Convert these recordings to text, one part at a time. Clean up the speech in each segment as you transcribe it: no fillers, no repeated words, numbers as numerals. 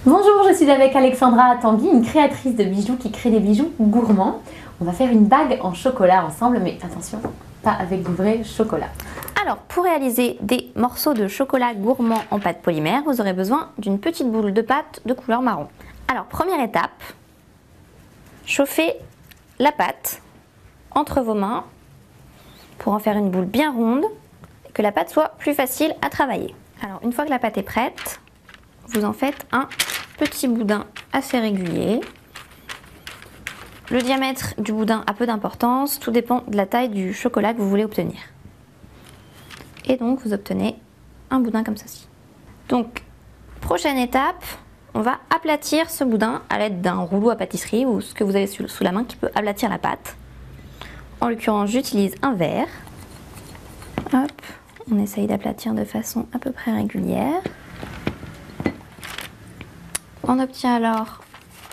Bonjour, je suis avec Alexandra Tanguy, une créatrice de bijoux qui crée des bijoux gourmands. On va faire une bague en chocolat ensemble, mais attention, pas avec du vrai chocolat. Alors, pour réaliser des morceaux de chocolat gourmand en pâte polymère, vous aurez besoin d'une petite boule de pâte de couleur marron. Alors, première étape, chauffez la pâte entre vos mains pour en faire une boule bien ronde et que la pâte soit plus facile à travailler. Alors, une fois que la pâte est prête, vous en faites un petit boudin assez régulier. Le diamètre du boudin a peu d'importance, tout dépend de la taille du chocolat que vous voulez obtenir. Et donc vous obtenez un boudin comme ceci. Donc, prochaine étape, on va aplatir ce boudin à l'aide d'un rouleau à pâtisserie ou ce que vous avez sous la main qui peut aplatir la pâte. En l'occurrence, j'utilise un verre. Hop, on essaye d'aplatir de façon à peu près régulière. On obtient alors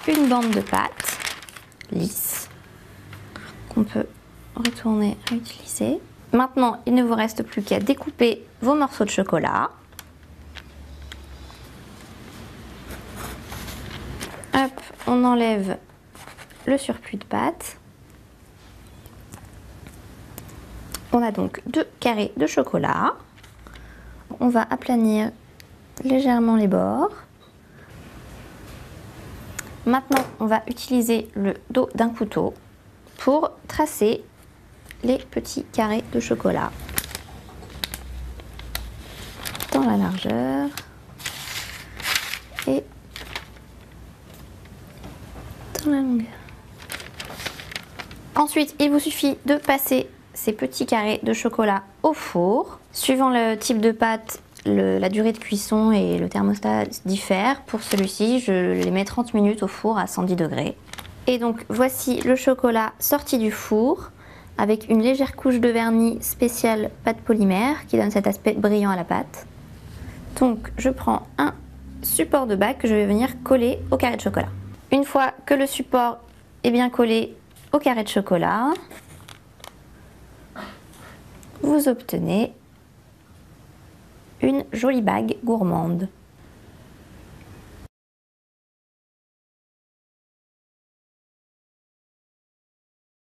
une bande de pâte lisse qu'on peut retourner, réutiliser. Maintenant, il ne vous reste plus qu'à découper vos morceaux de chocolat. Hop, on enlève le surplus de pâte. On a donc 2 carrés de chocolat. On va aplanir légèrement les bords. Maintenant, on va utiliser le dos d'un couteau pour tracer les petits carrés de chocolat dans la largeur et dans la longueur. Ensuite, il vous suffit de passer ces petits carrés de chocolat au four. Suivant le type de pâte, la durée de cuisson et le thermostat diffèrent. Pour celui-ci, je les mets 30 minutes au four à 110 degrés. Et donc, voici le chocolat sorti du four avec une légère couche de vernis spécial pâte polymère qui donne cet aspect brillant à la pâte. Donc, je prends un support de bague que je vais venir coller au carré de chocolat. Une fois que le support est bien collé au carré de chocolat, vous obtenez une jolie bague gourmande.